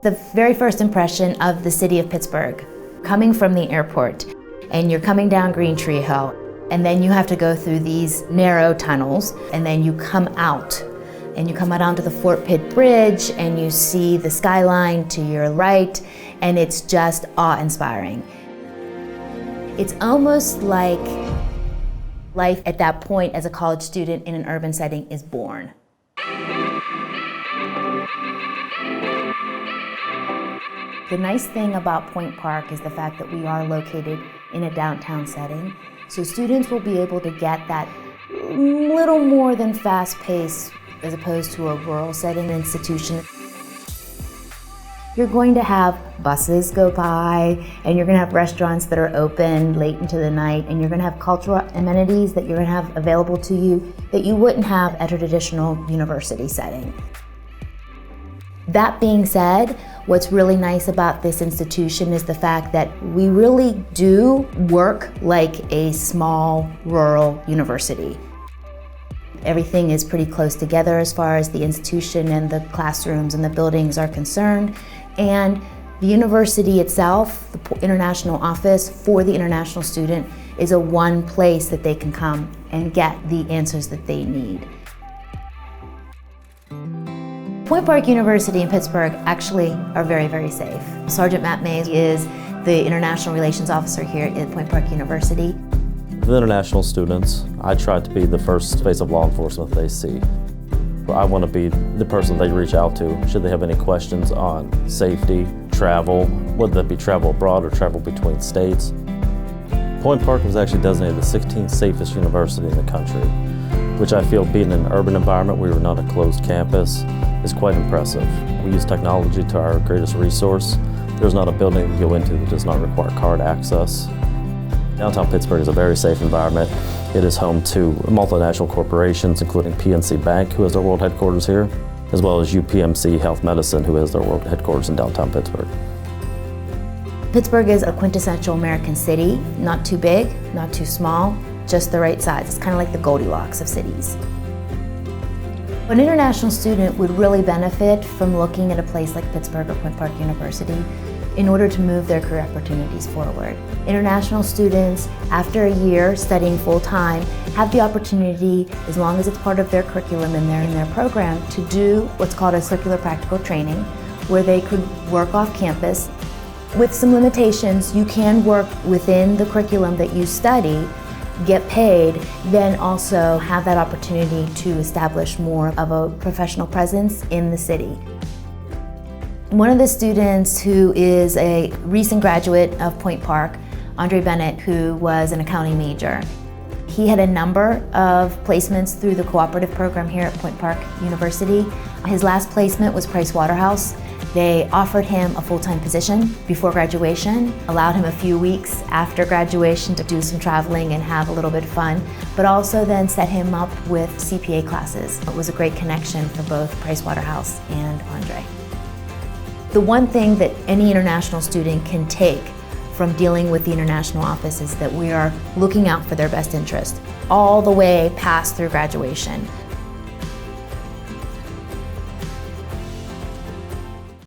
The very first impression of the city of Pittsburgh, coming from the airport, and you're coming down Green Tree Hill, and then you have to go through these narrow tunnels, and then you come out. And you come out onto the Fort Pitt Bridge, and you see the skyline to your right, and it's just awe-inspiring. It's almost like life at that point as a college student in an urban setting is born. The nice thing about Point Park is the fact that we are located in a downtown setting, so students will be able to get that little more than fast pace as opposed to a rural setting institution. You're going to have buses go by, and you're going to have restaurants that are open late into the night, and you're going to have cultural amenities that you're going to have available to you that you wouldn't have at a traditional university setting. That being said, what's really nice about this institution is the fact that we really do work like a small rural university. Everything is pretty close together as far as the institution and the classrooms and the buildings are concerned. And the university itself, the international office for the international student, is a one place that they can come and get the answers that they need. Point Park University in Pittsburgh actually are very, very safe. Sergeant Matt Mays is the International Relations Officer here at Point Park University. For the international students, I try to be the first face of law enforcement they see. I want to be the person they reach out to should they have any questions on safety, travel, whether that be travel abroad or travel between states. Point Park was actually designated the 16th safest university in the country, which I feel, being in an urban environment where we're not a closed campus, is quite impressive. We use technology to our greatest resource. There's not a building you go into that does not require card access. Downtown Pittsburgh is a very safe environment. It is home to multinational corporations, including PNC Bank, who has their world headquarters here, as well as UPMC Health Medicine, who has their world headquarters in downtown Pittsburgh. Pittsburgh is a quintessential American city, not too big, not too small, just the right size. It's kind of like the Goldilocks of cities. An international student would really benefit from looking at a place like Pittsburgh or Point Park University in order to move their career opportunities forward. International students, after a year studying full-time, have the opportunity, as long as it's part of their curriculum and they're in their program, to do what's called a circular practical training, where they could work off campus. With some limitations, you can work within the curriculum that you study, get paid, then also have that opportunity to establish more of a professional presence in the city. One of the students who is a recent graduate of Point Park, Andre Bennett, who was an accounting major, he had a number of placements through the cooperative program here at Point Park University. His last placement was Price Waterhouse. They offered him a full-time position before graduation, allowed him a few weeks after graduation to do some traveling and have a little bit of fun, but also then set him up with CPA classes. It was a great connection for both Price Waterhouse and Andre. The one thing that any international student can take from dealing with the international office is that we are looking out for their best interest all the way past through graduation.